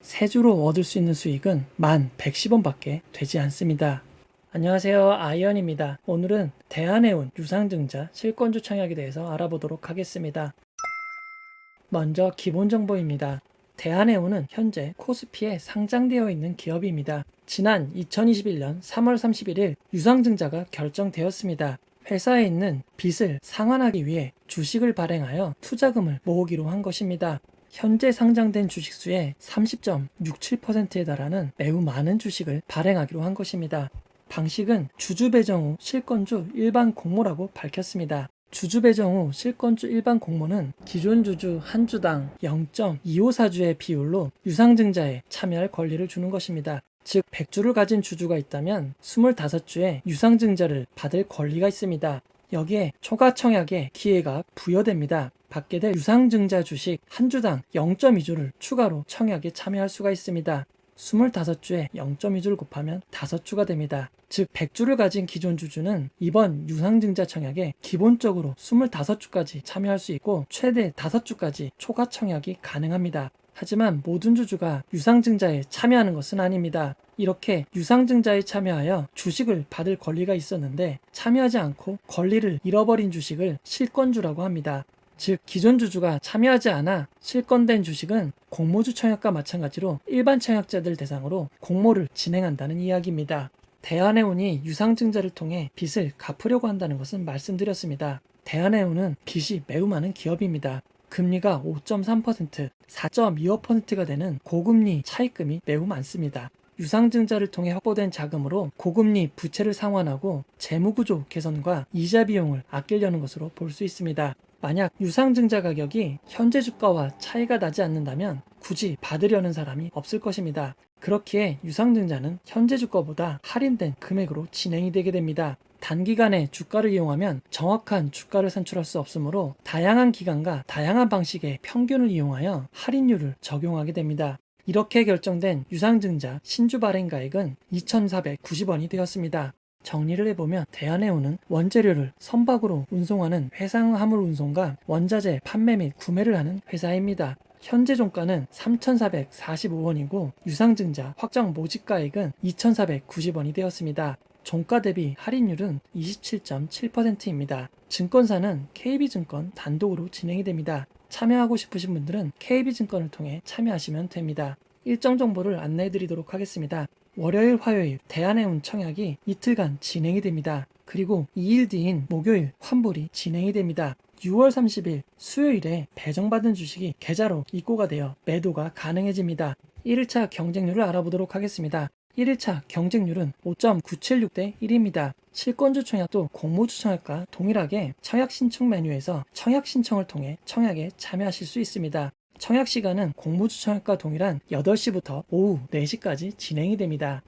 세 주로 얻을 수 있는 수익은 110원밖에 되지 않습니다. 안녕하세요, 아이언입니다. 오늘은 대한해운 유상증자 실권주 청약에 대해서 알아보도록 하겠습니다. 먼저 기본 정보입니다. 대한해운은 현재 코스피에 상장되어 있는 기업입니다. 지난 2021년 3월 31일 유상증자가 결정되었습니다. 회사에 있는 빚을 상환하기 위해 주식을 발행하여 투자금을 모으기로 한 것입니다. 현재 상장된 주식수의 30.67%에 달하는 매우 많은 주식을 발행하기로 한 것입니다. 방식은 주주 배정 후 실권주 일반 공모라고 밝혔습니다. 주주 배정 후 실권주 일반 공모는 기존 주주 한 주당 0.254주의 비율로 유상증자에 참여할 권리를 주는 것입니다. 즉 100주를 가진 주주가 있다면 25주의 유상증자를 받을 권리가 있습니다. 여기에 초과 청약의 기회가 부여됩니다. 받게 될 유상증자 주식 한 주당 0.2주를 추가로 청약에 참여할 수가 있습니다. 25주에 0.2주를 곱하면 5주가 됩니다. 즉 100주를 가진 기존 주주는 이번 유상증자 청약에 기본적으로 25주까지 참여할 수 있고 최대 5주까지 초과 청약이 가능합니다. 하지만 모든 주주가 유상증자에 참여하는 것은 아닙니다. 이렇게 유상증자에 참여하여 주식을 받을 권리가 있었는데 참여하지 않고 권리를 잃어버린 주식을 실권주라고 합니다. 즉 기존 주주가 참여하지 않아 실권된 주식은 공모주 청약과 마찬가지로 일반 청약자들 대상으로 공모를 진행한다는 이야기입니다. 대한해운이 유상증자를 통해 빚을 갚으려고 한다는 것은 말씀드렸습니다. 대한해운은 빚이 매우 많은 기업입니다. 금리가 5.3%, 4.25%가 되는 고금리 차입금이 매우 많습니다. 유상증자를 통해 확보된 자금으로 고금리 부채를 상환하고 재무구조 개선과 이자 비용을 아끼려는 것으로 볼 수 있습니다. 만약 유상증자 가격이 현재 주가와 차이가 나지 않는다면 굳이 받으려는 사람이 없을 것입니다. 그렇기에 유상증자는 현재 주가보다 할인된 금액으로 진행이 되게 됩니다. 단기간에 주가를 이용하면 정확한 주가를 산출할 수 없으므로 다양한 기간과 다양한 방식의 평균을 이용하여 할인율을 적용하게 됩니다. 이렇게 결정된 유상증자 신주 발행가액은 2,490원이 되었습니다. 정리를 해보면 대한해운은 원재료를 선박으로 운송하는 해상 화물 운송과 원자재 판매 및 구매를 하는 회사입니다. 현재 종가는 3,445원이고 유상증자 확정 모집가액은 2,490원이 되었습니다. 종가 대비 할인율은 27.7%입니다. 증권사는 KB증권 단독으로 진행이 됩니다. 참여하고 싶으신 분들은 KB증권을 통해 참여하시면 됩니다. 일정 정보를 안내해 드리도록 하겠습니다. 월요일, 화요일 대한해운 청약이 이틀간 진행이 됩니다. 그리고 2일 뒤인 목요일 환불이 진행이 됩니다. 6월 30일 수요일에 배정받은 주식이 계좌로 입고가 되어 매도가 가능해집니다. 1일차 경쟁률을 알아보도록 하겠습니다. 1일차 경쟁률은 5.976대 1입니다. 실권주 청약도 공모주 청약과 동일하게 청약 신청 메뉴에서 청약 신청을 통해 청약에 참여하실 수 있습니다. 청약 시간은 공모주 청약과 동일한 8시부터 오후 4시까지 진행이 됩니다.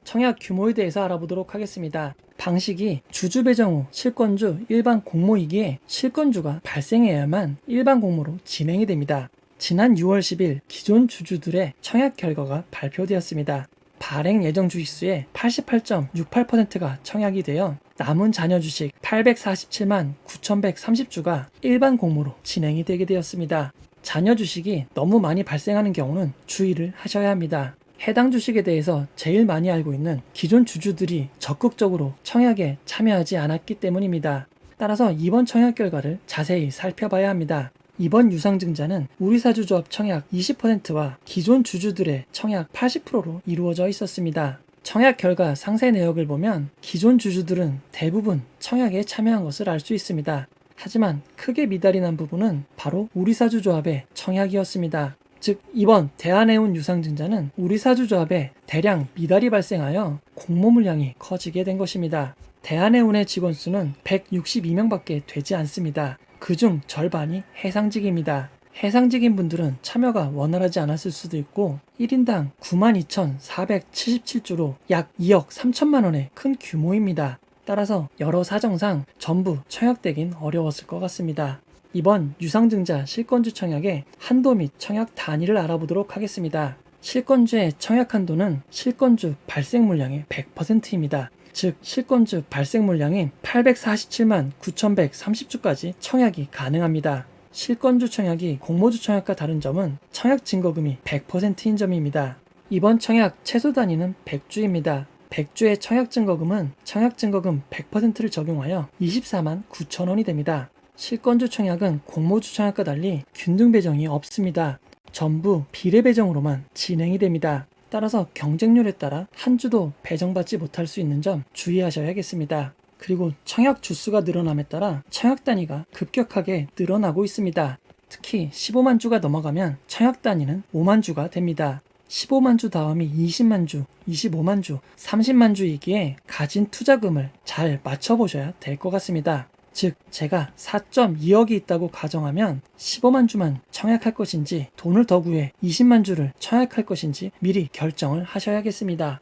청약 규모에 대해서 알아보도록 하겠습니다. 방식이 주주 배정 후 실권주 일반 공모이기에 실권주가 발생해야만 일반 공모로 진행이 됩니다. 지난 6월 10일 기존 주주들의 청약 결과가 발표되었습니다. 발행 예정 주식수의 88.68%가 청약이 되어 남은 잔여 주식 847만 9,130주가 일반 공모로 진행이 되게 되었습니다. 잔여 주식이 너무 많이 발생하는 경우는 주의를 하셔야 합니다. 해당 주식에 대해서 제일 많이 알고 있는 기존 주주들이 적극적으로 청약에 참여하지 않았기 때문입니다. 따라서 이번 청약 결과를 자세히 살펴봐야 합니다. 이번 유상증자는 우리사주조합 청약 20%와 기존 주주들의 청약 80%로 이루어져 있었습니다. 청약 결과 상세 내역을 보면 기존 주주들은 대부분 청약에 참여한 것을 알 수 있습니다. 하지만 크게 미달이 난 부분은 바로 우리사주조합의 청약이었습니다. 즉 이번 대한해운 유상증자는 우리사주조합에 대량 미달이 발생하여 공모 물량이 커지게 된 것입니다. 대한해운의 직원 수는 162명밖에 되지 않습니다. 그중 절반이 해상직입니다. 해상직인 분들은 참여가 원활하지 않았을 수도 있고 1인당 92,477주로 약 2억 3천만 원의 큰 규모입니다. 따라서 여러 사정상 전부 청약되긴 어려웠을 것 같습니다. 이번 유상증자 실권주 청약의 한도 및 청약 단위를 알아보도록 하겠습니다. 실권주의 청약 한도는 실권주 발생 물량의 100%입니다. 즉 실권주 발생 물량인 847만 9,130주까지 청약이 가능합니다. 실권주 청약이 공모주 청약과 다른 점은 청약 증거금이 100%인 점입니다. 이번 청약 최소 단위는 100주입니다. 100주의 청약 증거금은 청약 증거금 100%를 적용하여 24만 9천 원이 됩니다. 실권주 청약은 공모주 청약과 달리 균등 배정이 없습니다. 전부 비례 배정으로만 진행이 됩니다. 따라서 경쟁률에 따라 한 주도 배정받지 못할 수 있는 점 주의하셔야겠습니다. 그리고 청약 주수가 늘어남에 따라 청약 단위가 급격하게 늘어나고 있습니다. 특히 15만 주가 넘어가면 청약 단위는 5만 주가 됩니다. 15만 주 다음이 20만 주, 25만 주, 30만 주이기에 가진 투자금을 잘 맞춰보셔야 될 것 같습니다. 즉 제가 4.2억이 있다고 가정하면 15만 주만 청약할 것인지 돈을 더 구해 20만 주를 청약할 것인지 미리 결정을 하셔야겠습니다.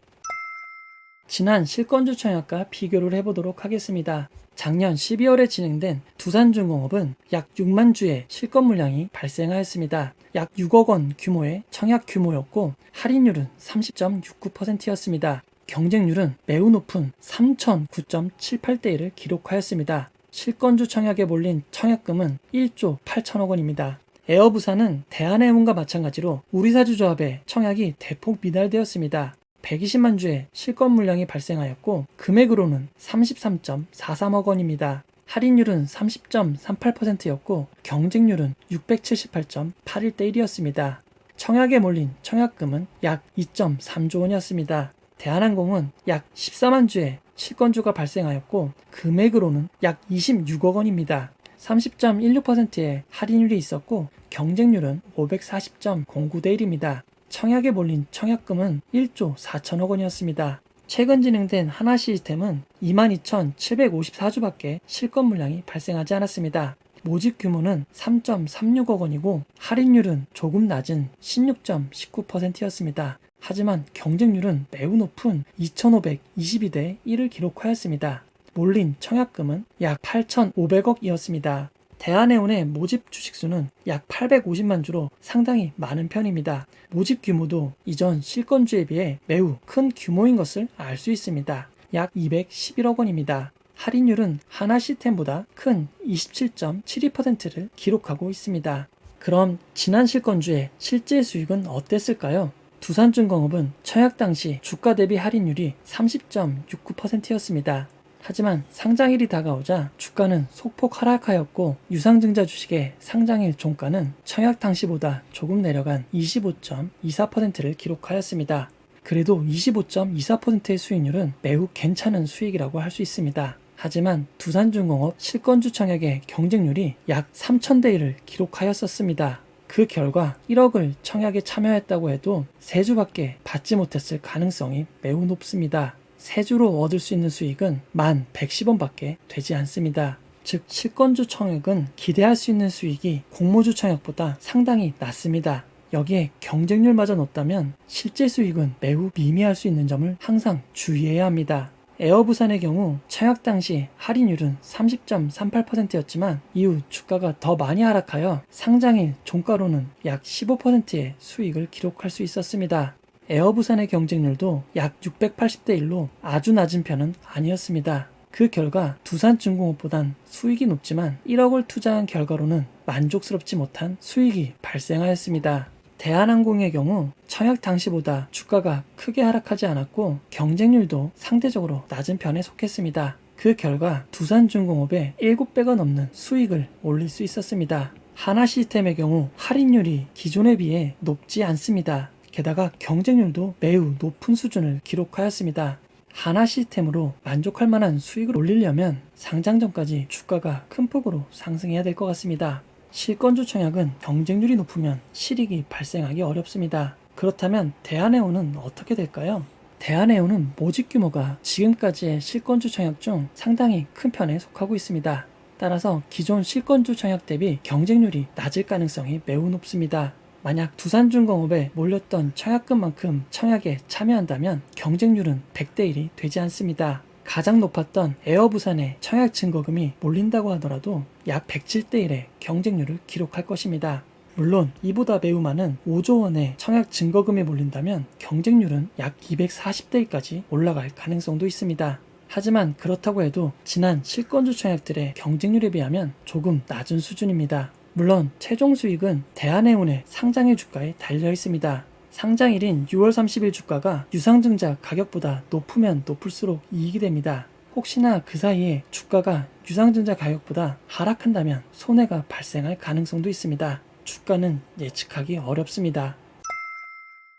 지난 실권주 청약과 비교를 해보도록 하겠습니다. 작년 12월에 진행된 두산중공업은 약 6만 주의 실권 물량이 발생하였습니다. 약 6억 원 규모의 청약 규모였고 할인율은 30.69%였습니다. 경쟁률은 매우 높은 3,009.78대 1을 기록하였습니다. 실권주 청약에 몰린 청약금은 1조 8천억 원입니다. 에어부산은 대한해운과 마찬가지로 우리사주조합의 청약이 대폭 미달되었습니다. 120만 주의 실권 물량이 발생하였고 금액으로는 33.43억 원입니다. 할인율은 30.38%였고 경쟁률은 678.81대 1이었습니다. 청약에 몰린 청약금은 약 2.3조 원이었습니다. 대한항공은 약 14만 주의 실권주가 발생하였고 금액으로는 약 26억 원입니다. 30.16%의 할인율이 있었고 경쟁률은 540.09대 1입니다. 청약에 몰린 청약금은 1조 4천억 원이었습니다. 최근 진행된 하나시스템은 22,754주밖에 실권 물량이 발생하지 않았습니다. 모집 규모는 3.36억 원이고 할인율은 조금 낮은 16.19%였습니다. 하지만 경쟁률은 매우 높은 2,522대 1을 기록하였습니다. 몰린 청약금은 약 8,500억이었습니다. 대한해운의 모집 주식수는 약 850만 주로 상당히 많은 편입니다. 모집 규모도 이전 실권주에 비해 매우 큰 규모인 것을 알 수 있습니다. 약 211억 원입니다. 할인율은 하나시스템보다 큰 27.72%를 기록하고 있습니다. 그럼 지난 실권주의 실제 수익은 어땠을까요? 두산중공업은 청약 당시 주가 대비 할인율이 30.69%였습니다. 하지만 상장일이 다가오자 주가는 소폭 하락하였고 유상증자 주식의 상장일 종가는 청약 당시보다 조금 내려간 25.24%를 기록하였습니다. 그래도 25.24%의 수익률은 매우 괜찮은 수익이라고 할 수 있습니다. 하지만 두산중공업 실권주 청약의 경쟁률이 약 3,000대 1을 기록하였었습니다. 그 결과 1억을 청약에 참여했다고 해도 3주밖에 받지 못했을 가능성이 매우 높습니다. 3주로 얻을 수 있는 수익은 1,110원밖에 되지 않습니다. 즉 실권주 청약은 기대할 수 있는 수익이 공모주 청약보다 상당히 낮습니다. 여기에 경쟁률마저 높다면 실제 수익은 매우 미미할 수 있는 점을 항상 주의해야 합니다. 에어부산의 경우 청약 당시 할인율은 30.38%였지만 이후 주가가 더 많이 하락하여 상장일 종가로는 약 15%의 수익을 기록할 수 있었습니다. 에어부산의 경쟁률도 약 680대 1로 아주 낮은 편은 아니었습니다. 그 결과 두산중공업보단 수익이 높지만 1억을 투자한 결과로는 만족스럽지 못한 수익이 발생하였습니다. 대한항공의 경우 청약 당시보다 주가가 크게 하락하지 않았고 경쟁률도 상대적으로 낮은 편에 속했습니다. 그 결과 두산중공업의 7배가 넘는 수익을 올릴 수 있었습니다. 하나시스템의 경우 할인율이 기존에 비해 높지 않습니다. 게다가 경쟁률도 매우 높은 수준을 기록하였습니다. 하나시스템으로 만족할 만한 수익을 올리려면 상장 전까지 주가가 큰 폭으로 상승해야 될 것 같습니다. 실권주 청약은 경쟁률이 높으면 실익이 발생하기 어렵습니다. 그렇다면 대한해운은 어떻게 될까요? 대한해운은 모집 규모가 지금까지의 실권주 청약 중 상당히 큰 편에 속하고 있습니다. 따라서 기존 실권주 청약 대비 경쟁률이 낮을 가능성이 매우 높습니다. 만약 두산중공업에 몰렸던 청약금만큼 청약에 참여한다면 경쟁률은 100대 1이 되지 않습니다. 가장 높았던 에어부산의 청약 증거금이 몰린다고 하더라도 약 107대 1의 경쟁률을 기록할 것입니다. 물론 이보다 매우 많은 5조 원의 청약 증거금이 몰린다면 경쟁률은 약 240대 1까지 올라갈 가능성도 있습니다. 하지만 그렇다고 해도 지난 실권주 청약들의 경쟁률에 비하면 조금 낮은 수준입니다. 물론 최종 수익은 대한해운의 상장일 주가에 달려 있습니다. 상장일인 6월 30일 주가가 유상증자 가격보다 높으면 높을수록 이익이 됩니다. 혹시나 그 사이에 주가가 유상증자 가격보다 하락한다면 손해가 발생할 가능성도 있습니다. 주가는 예측하기 어렵습니다.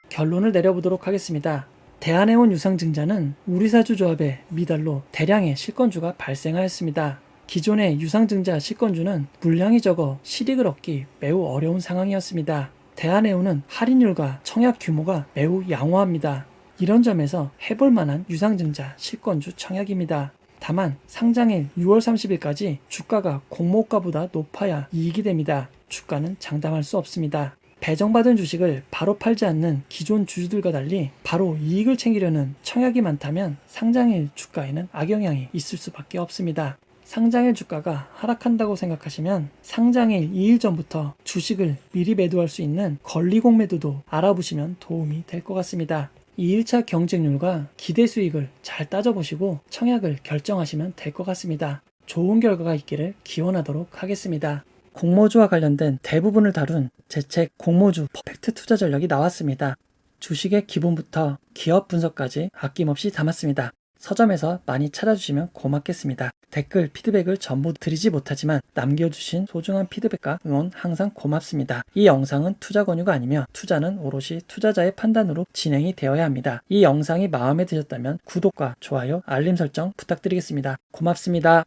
결론을 내려보도록 하겠습니다. 대한해운 유상증자는 우리사주조합의 미달로 대량의 실권주가 발생하였습니다. 기존의 유상증자 실권주는 물량이 적어 실익을 얻기 매우 어려운 상황이었습니다. 대한해운은 할인율과 청약 규모가 매우 양호합니다. 이런 점에서 해볼 만한 유상증자 실권주 청약입니다. 다만 상장일 6월 30일까지 주가가 공모가보다 높아야 이익이 됩니다. 주가는 장담할 수 없습니다. 배정받은 주식을 바로 팔지 않는 기존 주주들과 달리 바로 이익을 챙기려는 청약이 많다면 상장일 주가에는 악영향이 있을 수밖에 없습니다. 상장일 주가가 하락한다고 생각하시면 상장일 2일 전부터 주식을 미리 매도할 수 있는 권리공 매도도 알아보시면 도움이 될 것 같습니다. 2일차 경쟁률과 기대 수익을 잘 따져보시고 청약을 결정하시면 될 것 같습니다. 좋은 결과가 있기를 기원하도록 하겠습니다. 공모주와 관련된 대부분을 다룬 제 책 공모주 퍼펙트 투자 전략이 나왔습니다. 주식의 기본부터 기업 분석까지 아낌없이 담았습니다. 서점에서 많이 찾아주시면 고맙겠습니다. 댓글, 피드백을 전부 드리지 못하지만 남겨주신 소중한 피드백과 응원 항상 고맙습니다. 이 영상은 투자 권유가 아니며 투자는 오롯이 투자자의 판단으로 진행이 되어야 합니다. 이 영상이 마음에 드셨다면 구독과 좋아요, 알림 설정 부탁드리겠습니다. 고맙습니다.